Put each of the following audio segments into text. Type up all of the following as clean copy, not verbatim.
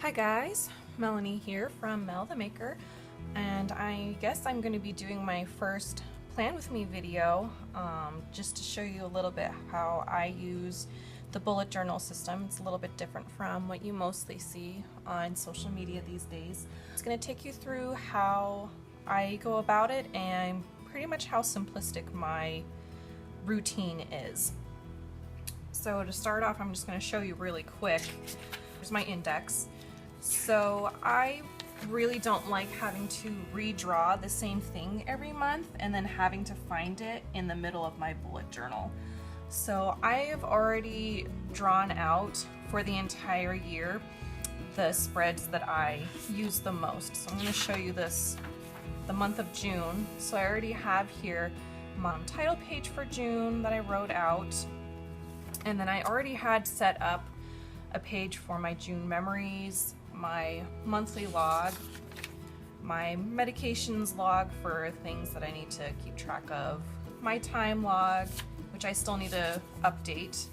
Hi guys, Melanie here from Mel the Maker, and I guess I'm going to be doing my first plan with me video just to show you a little bit how I use the bullet journal system. It's a little bit different from what you mostly see on social media these days. It's going to take you through how I go about it and pretty much how simplistic my routine is. So to start off, I'm just going to show you really quick. Here's my index. So I really don't like having to redraw the same thing every month and then having to find it in the middle of my bullet journal. So I have already drawn out for the entire year the spreads that I use the most. So I'm going to show you this, the month of June. So I already have here my title page for June that I wrote out, and then I already had set up a page for my June memories, my monthly log, my medications log for things that I need to keep track of, my time log, which I still need to update,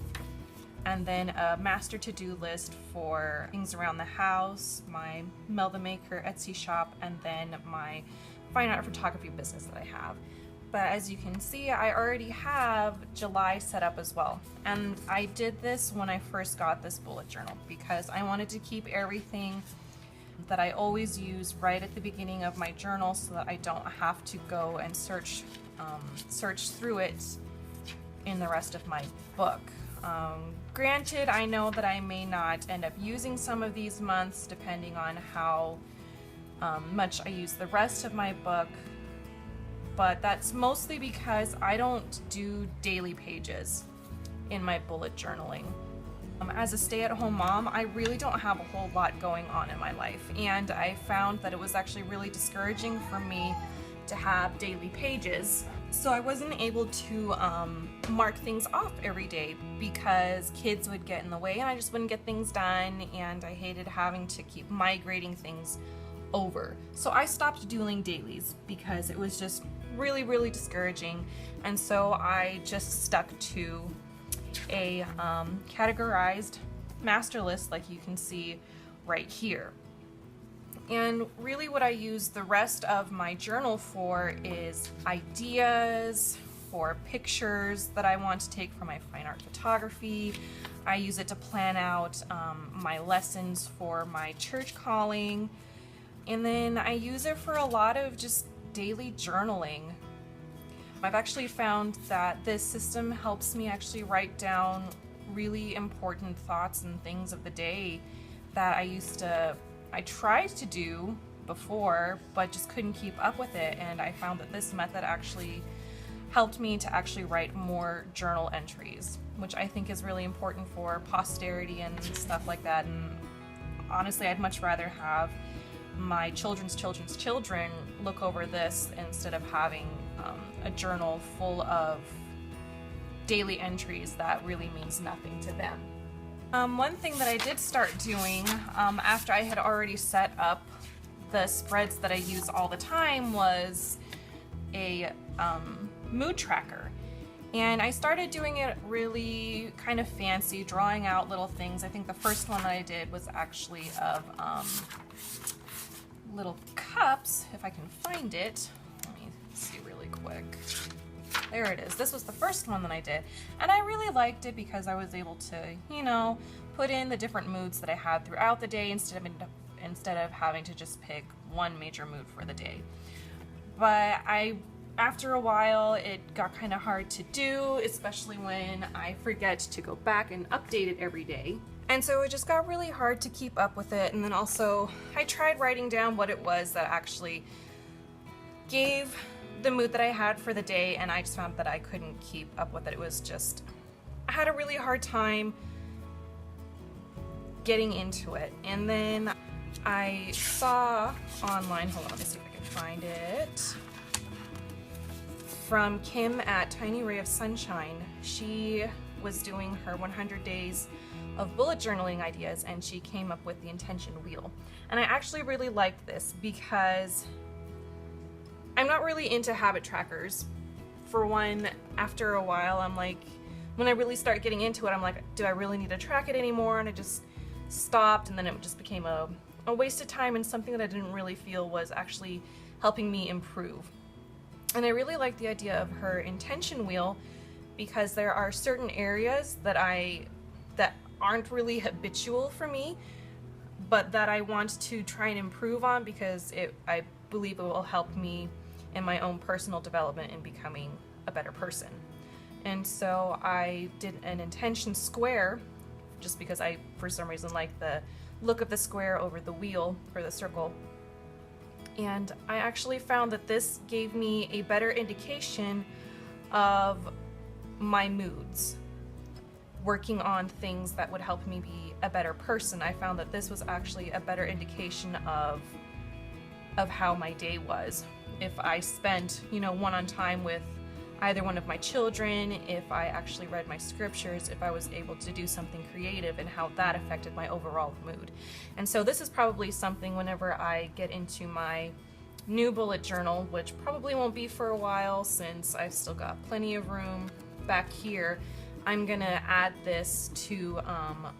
and then a master to-do list for things around the house, my Mel the Maker Etsy shop, and then my fine art photography business that I have. But as you can see, I already have July set up as well. And I did this when I first got this bullet journal because I wanted to keep everything that I always use right at the beginning of my journal so that I don't have to go and search through it in the rest of my book. Granted, I know that I may not end up using some of these months depending on how much I use the rest of my book, but that's mostly because I don't do daily pages in my bullet journaling. As a stay-at-home mom, I really don't have a whole lot going on in my life, and I found that it was actually really discouraging for me to have daily pages. So I wasn't able to mark things off every day because kids would get in the way and I just wouldn't get things done, and I hated having to keep migrating things over. So I stopped doing dailies because it was just really discouraging, and so I just stuck to a categorized master list like you can see right here. And really what I use the rest of my journal for is ideas, for pictures that I want to take for my fine art photography. I use it to plan out my lessons for my church calling, and then I use it for a lot of just daily journaling. I've actually found that this system helps me actually write down really important thoughts and things of the day that I tried to do before but just couldn't keep up with it, and I found that this method actually helped me to actually write more journal entries, which I think is really important for posterity and stuff like that. And honestly, I'd much rather have my children's children look over this instead of having a journal full of daily entries that really means nothing to them. One thing that I did start doing after I had already set up the spreads that I use all the time was a mood tracker. And I started doing it really kind of fancy, drawing out little things. I think the first one that I did was actually of little cups, if I can find it. Let me see really quick. There it is. This was the first one that I did, and I really liked it because I was able to, you know, put in the different moods that I had throughout the day instead of having to just pick one major mood for the day. But after a while, it got kind of hard to do, especially when I forget to go back and update it every day. And so it just got really hard to keep up with it. And then also, I tried writing down what it was that actually gave the mood that I had for the day, and I just found that I couldn't keep up with it. It was just, I had a really hard time getting into it. And then I saw online, hold on, let me see if I can find it, from Kim at Tiny Ray of Sunshine. She was doing her 100 days of bullet journaling ideas, and she came up with the intention wheel. And I actually really liked this because I'm not really into habit trackers. For one, after a while, I'm like, when I really start getting into it, I'm like, do I really need to track it anymore? And I just stopped, and then it just became a waste of time and something that I didn't really feel was actually helping me improve. And I really like the idea of her intention wheel because there are certain areas that aren't really habitual for me, but that I want to try and improve on because I believe it will help me in my own personal development in becoming a better person. And so I did an intention square just because I, for some reason, like the look of the square over the wheel or the circle. And I actually found that this gave me a better indication of my moods, working on things that would help me be a better person. I found that this was actually a better indication of how my day was. If I spent, one-on time with either one of my children, if I actually read my scriptures, if I was able to do something creative, and how that affected my overall mood. And so this is probably something whenever I get into my new bullet journal, which probably won't be for a while since I've still got plenty of room back here, I'm gonna add this to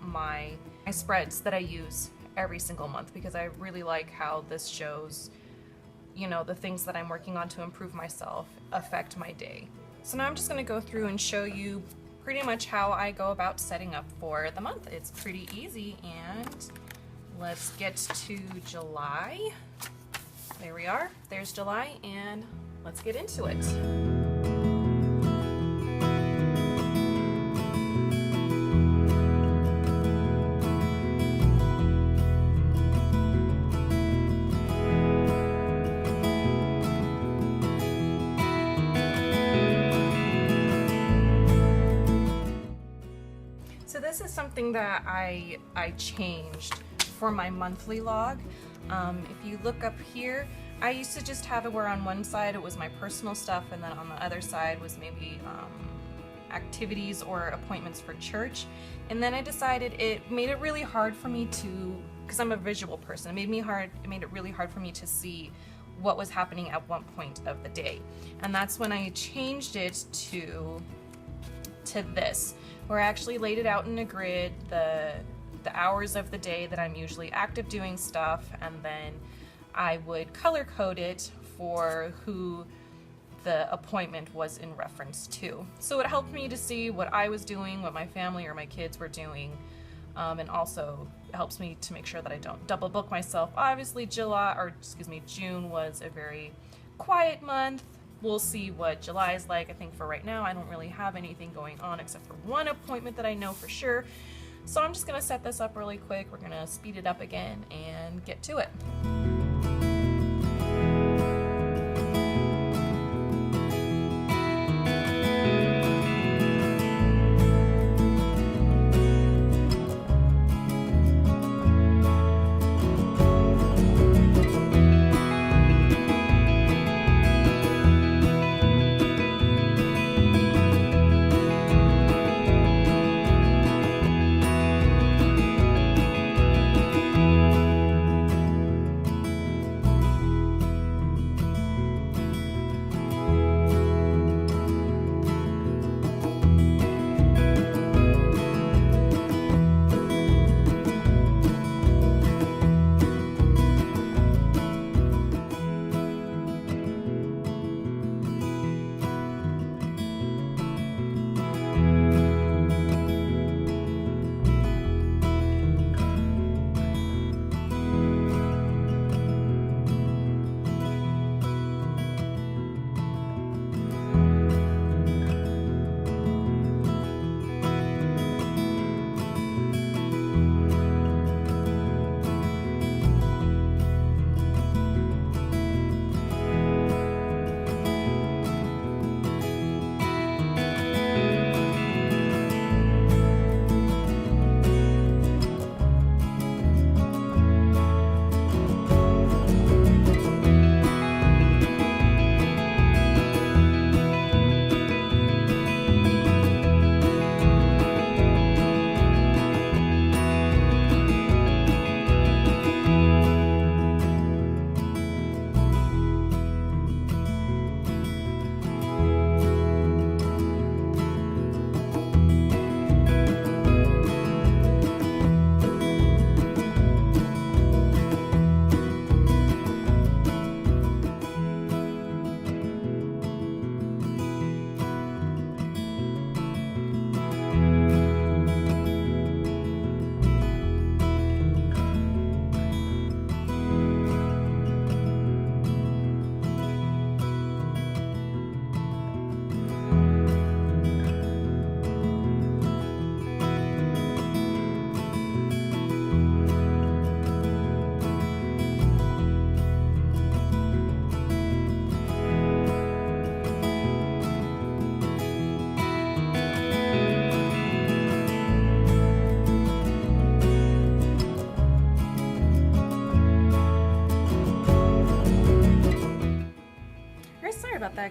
my spreads that I use every single month because I really like how this shows the things that I'm working on to improve myself affect my day. So now I'm just going to go through and show you pretty much how I go about setting up for the month. It's pretty easy, and let's get to July. There we are. There's July, and let's get into it. This is something that I changed for my monthly log. If you look up here, I used to just have it where on one side it was my personal stuff, and then on the other side was maybe activities or appointments for church. And then I decided it made it really hard for me to, because I'm a visual person, it made it really hard for me to see what was happening at one point of the day. And that's when I changed it to this, where I actually laid it out in a grid, the hours of the day that I'm usually active doing stuff, and then I would color code it for who the appointment was in reference to. So it helped me to see what I was doing, what my family or my kids were doing, and also helps me to make sure that I don't double book myself. Obviously June was a very quiet month. We'll see what July is like. I think for right now, I don't really have anything going on except for one appointment that I know for sure. So I'm just gonna set this up really quick. We're gonna speed it up again and get to it.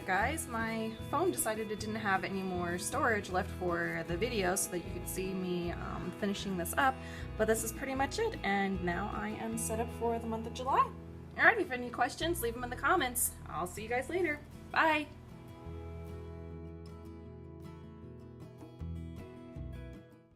guys. My phone decided it didn't have any more storage left for the video so that you could see me finishing this up, but this is pretty much it, and now I am set up for the month of July. Alright, if you have any questions, leave them in the comments. I'll see you guys later. Bye!